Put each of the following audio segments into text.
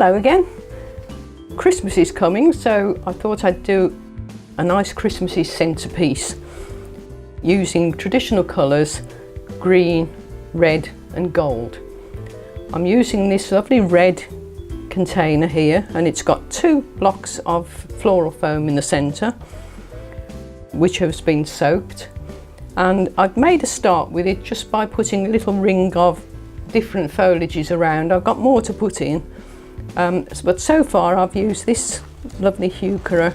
Hello again. Christmas is coming, so I thought I'd do a nice Christmassy centrepiece using traditional colours, green, red and gold. I'm using this lovely red container here, and it's got 2 blocks of floral foam in the centre which has been soaked, and I've made a start with it just by putting a little ring of different foliages around. I've got more to put in, but so far I've used this lovely heuchera.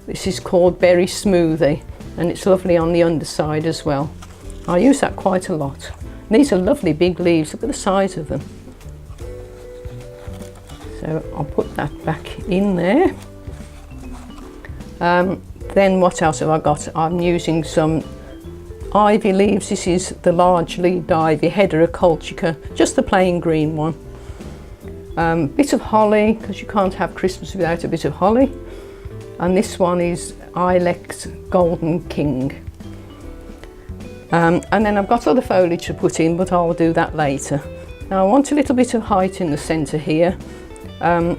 This is called Berry Smoothie, and it's lovely on the underside as well. I use that quite a lot. These are lovely big leaves, look at the size of them. So I'll put that back in there. Then what else have I got? I'm using some ivy leaves. This is the large leaved ivy, Heterocolchica, just the plain green one. Bit of holly, because you can't have Christmas without a bit of holly. And this one is Ilex Golden King. And then I've got other foliage to put in, but I'll do that later. Now I want a little bit of height in the centre here, and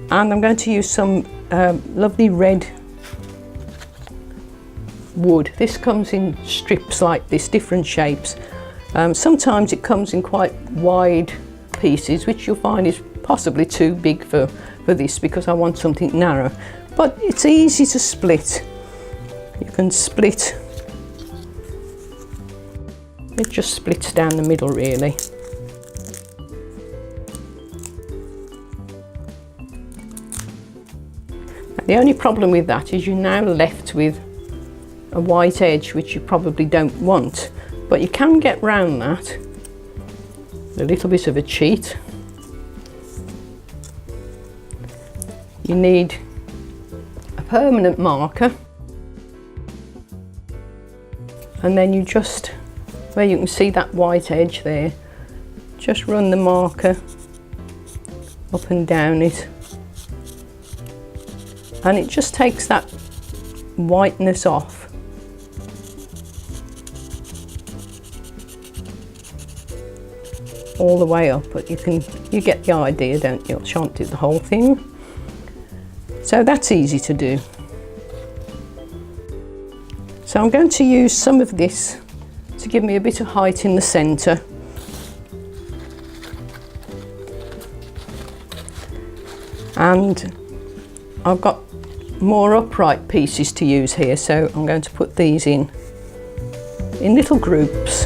I'm going to use some lovely red wood. This comes in strips like this, different shapes. Sometimes it comes in quite wide pieces, which you'll find is possibly too big for this, because I want something narrow. But it's easy to split. You can split. It just splits down the middle really. The only problem with that is you're now left with a white edge, which you probably don't want, but you can get round that. A little bit of a cheat. You need a permanent marker, and then you just, where you can see that white edge there, just run the marker up and down it, and it just takes that whiteness off. All the way up, but you get the idea, don't you? I shan't do the whole thing. So that's easy to do. So I'm going to use some of this to give me a bit of height in the centre. And I've got more upright pieces to use here, so I'm going to put these in little groups.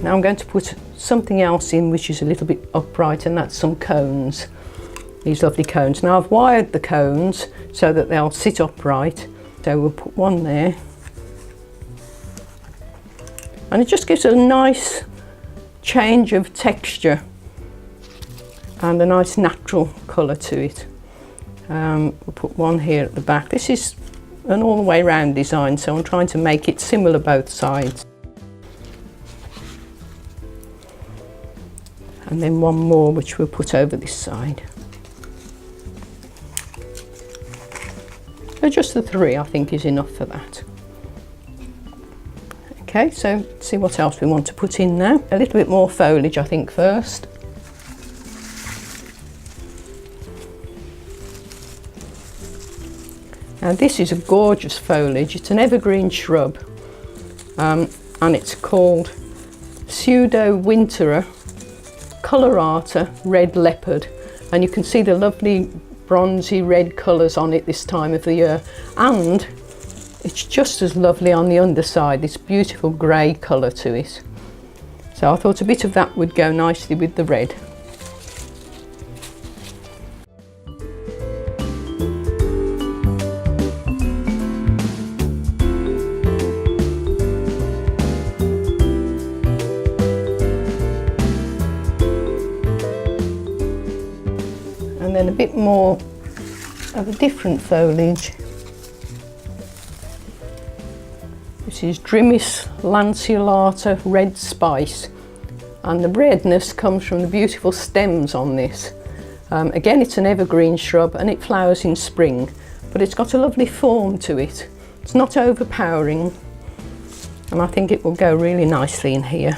Now I'm going to put something else in which is a little bit upright, and that's some cones. These lovely cones. Now I've wired the cones so that they'll sit upright. So we'll put one there. And it just gives a nice change of texture and a nice natural colour to it. We'll put one here at the back. This is an all the way round design, so I'm trying to make it similar both sides. And then one more which we'll put over this side. So just the 3 I think is enough for that. Okay, so let's see what else we want to put in now. A little bit more foliage I think first. Now this is a gorgeous foliage. It's an evergreen shrub, and it's called Pseudo-Wintera Colorata Red Leopard, and you can see the lovely bronzy red colours on it this time of the year, and it's just as lovely on the underside, this beautiful grey colour to it. So I thought a bit of that would go nicely with the red. And then a bit more of a different foliage. This is Drimys lanceolata red spice, and the redness comes from the beautiful stems on this. Again, it's an evergreen shrub and it flowers in spring, but it's got a lovely form to it. It's not overpowering, and I think it will go really nicely in here.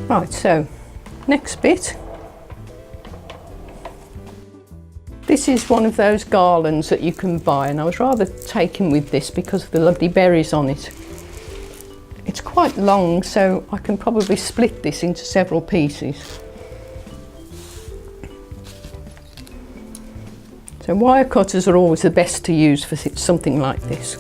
Right, so next bit. This is one of those garlands that you can buy, and I was rather taken with this because of the lovely berries on it. It's quite long, so I can probably split this into several pieces. So wire cutters are always the best to use for something like this.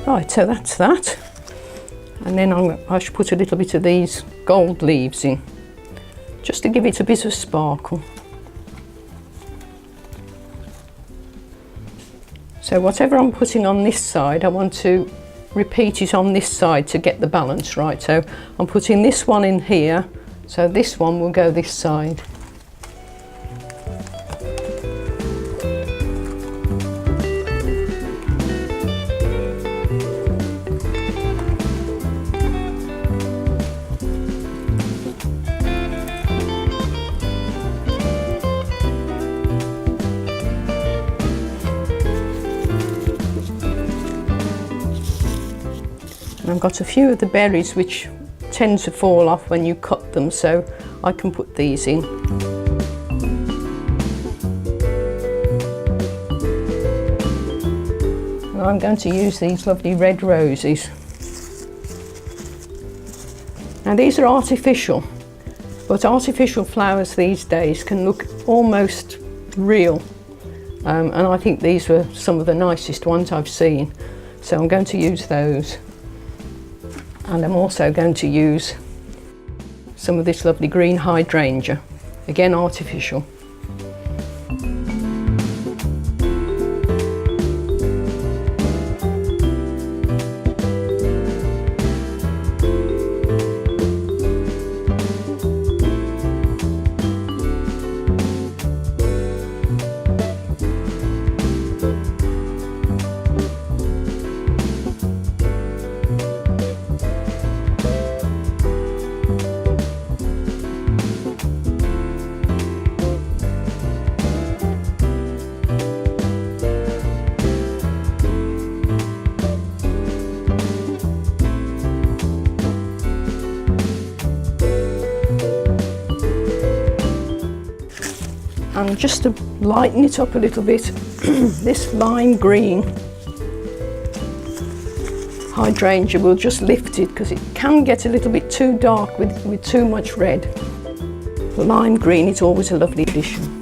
Right, so that's that, and then I should put a little bit of these gold leaves in, just to give it a bit of sparkle. So whatever I'm putting on this side, I want to repeat it on this side to get the balance right. So I'm putting this one in here, so this one will go this side. I've got a few of the berries which tend to fall off when you cut them, so I can put these in. And I'm going to use these lovely red roses. Now these are artificial, but artificial flowers these days can look almost real. And I think these were some of the nicest ones I've seen. So I'm going to use those. And I'm also going to use some of this lovely green hydrangea, again artificial. And just to lighten it up a little bit, this lime green hydrangea will just lift it, because it can get a little bit too dark with too much red. The lime green is always a lovely addition.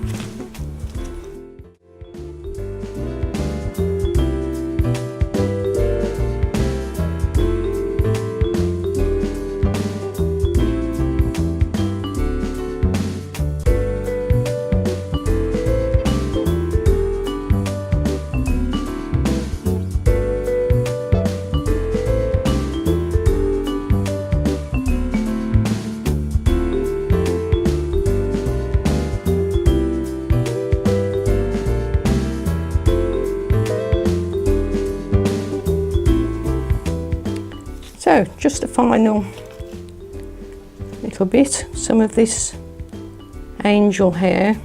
So just a final little bit, some of this angel hair.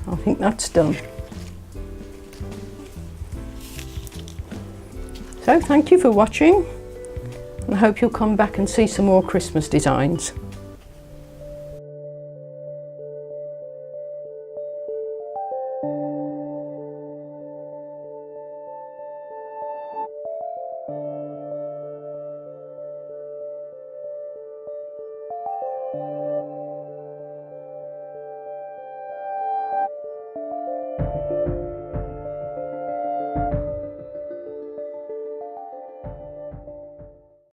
I think that's done. So thank you for watching, I hope you'll come back and see some more Christmas designs.